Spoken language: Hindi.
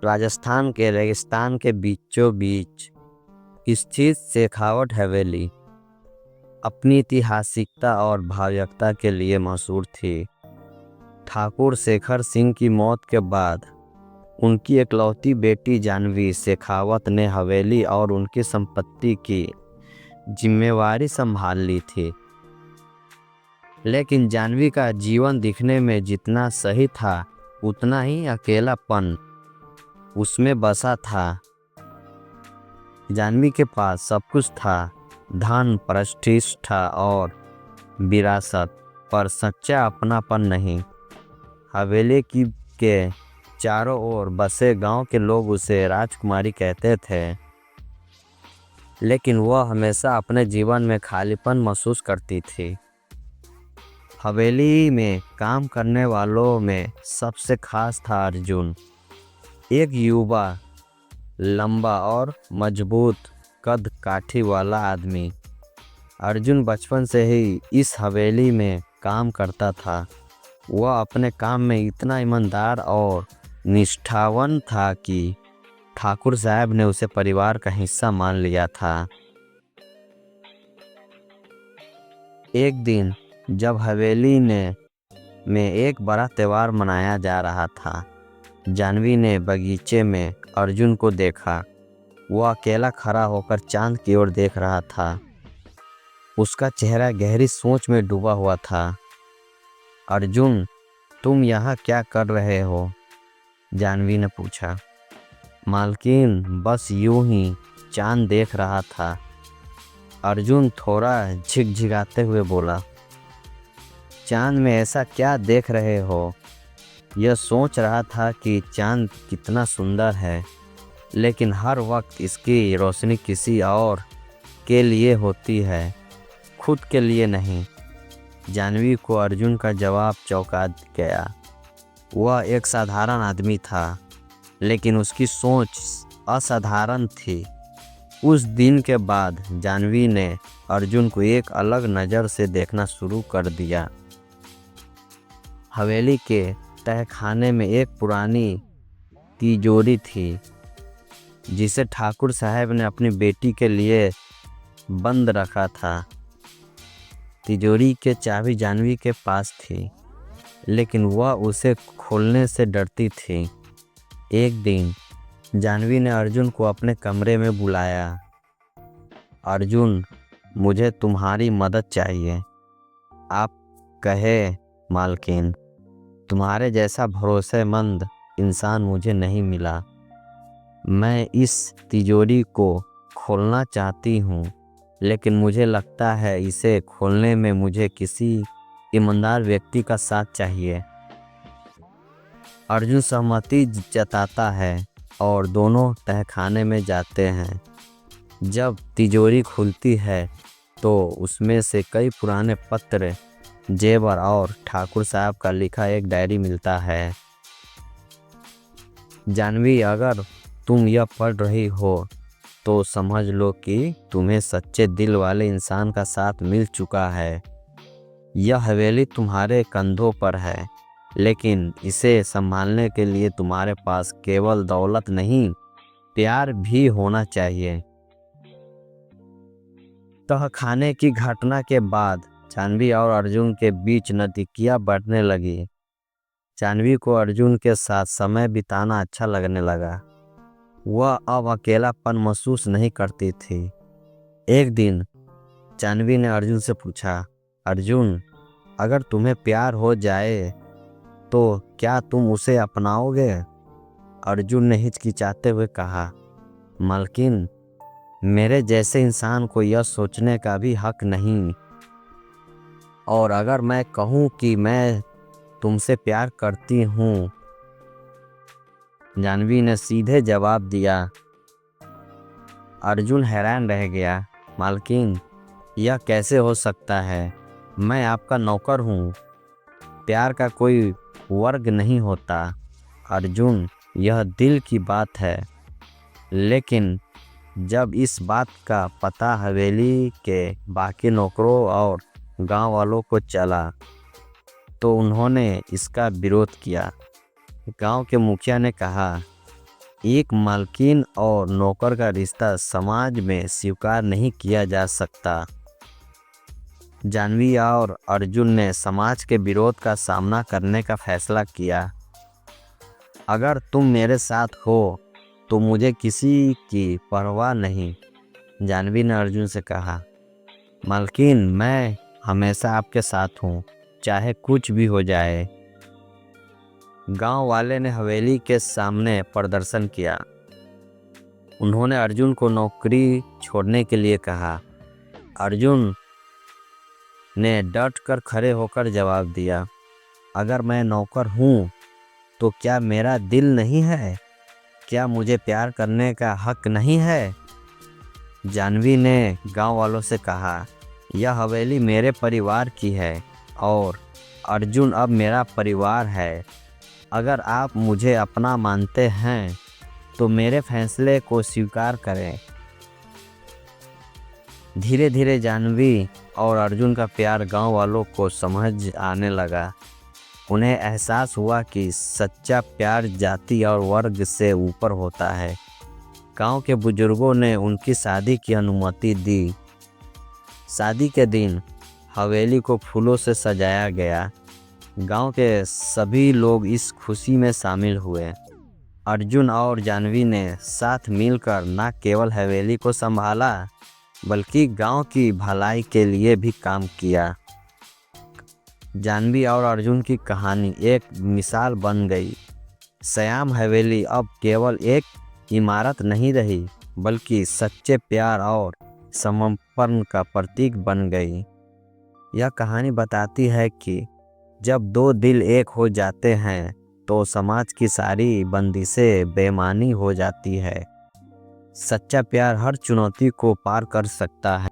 राजस्थान के रेगिस्तान के बीचों बीच स्थित शेखावत हवेली अपनी ऐतिहासिकता और भव्यता के लिए मशहूर थी। ठाकुर शेखर सिंह की मौत के बाद उनकी इकलौती बेटी जानवी शेखावत ने हवेली और उनकी संपत्ति की जिम्मेवारी संभाल ली थी। लेकिन जानवी का जीवन दिखने में जितना सही था उतना ही अकेलापन उसमें बसा था। जानवी के पास सब कुछ था, धन, प्रतिष्ठा और विरासत, पर सच्चा अपनापन नहीं। हवेली के चारों ओर बसे गांव के लोग उसे राजकुमारी कहते थे, लेकिन वह हमेशा अपने जीवन में खालीपन महसूस करती थी। हवेली में काम करने वालों में सबसे खास था अर्जुन, एक युवा, लंबा और मजबूत कद काठी वाला आदमी। अर्जुन बचपन से ही इस हवेली में काम करता था। वह अपने काम में इतना ईमानदार और निष्ठावान था कि ठाकुर साहब ने उसे परिवार का हिस्सा मान लिया था। एक दिन जब हवेली में एक बड़ा त्यौहार मनाया जा रहा था, जानवी ने बगीचे में अर्जुन को देखा। वह अकेला खड़ा होकर चांद की ओर देख रहा था। उसका चेहरा गहरी सोच में डूबा हुआ था। अर्जुन, तुम यहाँ क्या कर रहे हो? जानवी ने पूछा। मालकिन, बस यूं ही चांद देख रहा था, अर्जुन थोड़ा झिकझिकाते हुए बोला। चांद में ऐसा क्या देख रहे हो? यह सोच रहा था कि चांद कितना सुंदर है, लेकिन हर वक्त इसकी रोशनी किसी और के लिए होती है, खुद के लिए नहीं। जानवी को अर्जुन का जवाब चौंका गया। वह एक साधारण आदमी था, लेकिन उसकी सोच असाधारण थी। उस दिन के बाद जानवी ने अर्जुन को एक अलग नज़र से देखना शुरू कर दिया। हवेली के तहखाने में एक पुरानी तिजोरी थी, जिसे ठाकुर साहब ने अपनी बेटी के लिए बंद रखा था। तिजोरी की चाबी जानवी के पास थी, लेकिन वह उसे खोलने से डरती थी। एक दिन जानवी ने अर्जुन को अपने कमरे में बुलाया। अर्जुन, मुझे तुम्हारी मदद चाहिए। आप कहे मालकिन, तुम्हारे जैसा भरोसेमंद इंसान मुझे नहीं मिला। मैं इस तिजोरी को खोलना चाहती हूँ, लेकिन मुझे लगता है इसे खोलने में मुझे किसी ईमानदार व्यक्ति का साथ चाहिए। अर्जुन सहमति जताता है और दोनों तहखाने में जाते हैं। जब तिजोरी खुलती है तो उसमें से कई पुराने पत्र, जेवर और ठाकुर साहब का लिखा एक डायरी मिलता है। जानवी, अगर तुम यह पढ़ रही हो तो समझ लो कि तुम्हें सच्चे दिल वाले इंसान का साथ मिल चुका है। यह हवेली तुम्हारे कंधों पर है, लेकिन इसे संभालने के लिए तुम्हारे पास केवल दौलत नहीं, प्यार भी होना चाहिए। तहखाने की घटना के बाद जानवी और अर्जुन के बीच नज़दीकियां बढ़ने लगी। जानवी को अर्जुन के साथ समय बिताना अच्छा लगने लगा। वह अब अकेलापन महसूस नहीं करती थी। एक दिन जानवी ने अर्जुन से पूछा, अर्जुन, अगर तुम्हें प्यार हो जाए तो क्या तुम उसे अपनाओगे? अर्जुन ने हिचकिचाते हुए कहा, मालकिन, मेरे जैसे इंसान को यह सोचने का भी हक नहीं। और अगर मैं कहूँ कि मैं तुमसे प्यार करती हूँ? जानवी ने सीधे जवाब दिया। अर्जुन हैरान रह गया। मालकिन, यह कैसे हो सकता है? मैं आपका नौकर हूँ। प्यार का कोई वर्ग नहीं होता। अर्जुन, यह दिल की बात है। लेकिन जब इस बात का पता हवेली के बाकी नौकरों और गांव वालों को चला तो उन्होंने इसका विरोध किया। गांव के मुखिया ने कहा, एक मालकिन और नौकर का रिश्ता समाज में स्वीकार नहीं किया जा सकता। जाह्नवी और अर्जुन ने समाज के विरोध का सामना करने का फैसला किया। अगर तुम मेरे साथ हो तो मुझे किसी की परवाह नहीं, जाह्नवी ने अर्जुन से कहा। मालकिन, मैं हमेशा आपके साथ हूँ, चाहे कुछ भी हो जाए। गांव वाले ने हवेली के सामने प्रदर्शन किया। उन्होंने अर्जुन को नौकरी छोड़ने के लिए कहा। अर्जुन ने डट कर खड़े होकर जवाब दिया, अगर मैं नौकर हूँ तो क्या मेरा दिल नहीं है? क्या मुझे प्यार करने का हक नहीं है? जाह्नवी ने गांव वालों से कहा, यह हवेली मेरे परिवार की है और अर्जुन अब मेरा परिवार है। अगर आप मुझे अपना मानते हैं तो मेरे फैसले को स्वीकार करें। धीरे धीरे जाह्नवी और अर्जुन का प्यार गांव वालों को समझ आने लगा। उन्हें एहसास हुआ कि सच्चा प्यार जाति और वर्ग से ऊपर होता है। गांव के बुजुर्गों ने उनकी शादी की अनुमति दी। शादी के दिन हवेली को फूलों से सजाया गया। गांव के सभी लोग इस खुशी में शामिल हुए। अर्जुन और जाह्नवी ने साथ मिलकर न केवल हवेली को संभाला बल्कि गांव की भलाई के लिए भी काम किया। जाह्नवी और अर्जुन की कहानी एक मिसाल बन गई। श्याम हवेली अब केवल एक इमारत नहीं रही बल्कि सच्चे प्यार और समर्पण का प्रतीक बन गई। यह कहानी बताती है कि जब दो दिल एक हो जाते हैं तो समाज की सारी बंदिशें बेईमानी हो जाती है। सच्चा प्यार हर चुनौती को पार कर सकता है।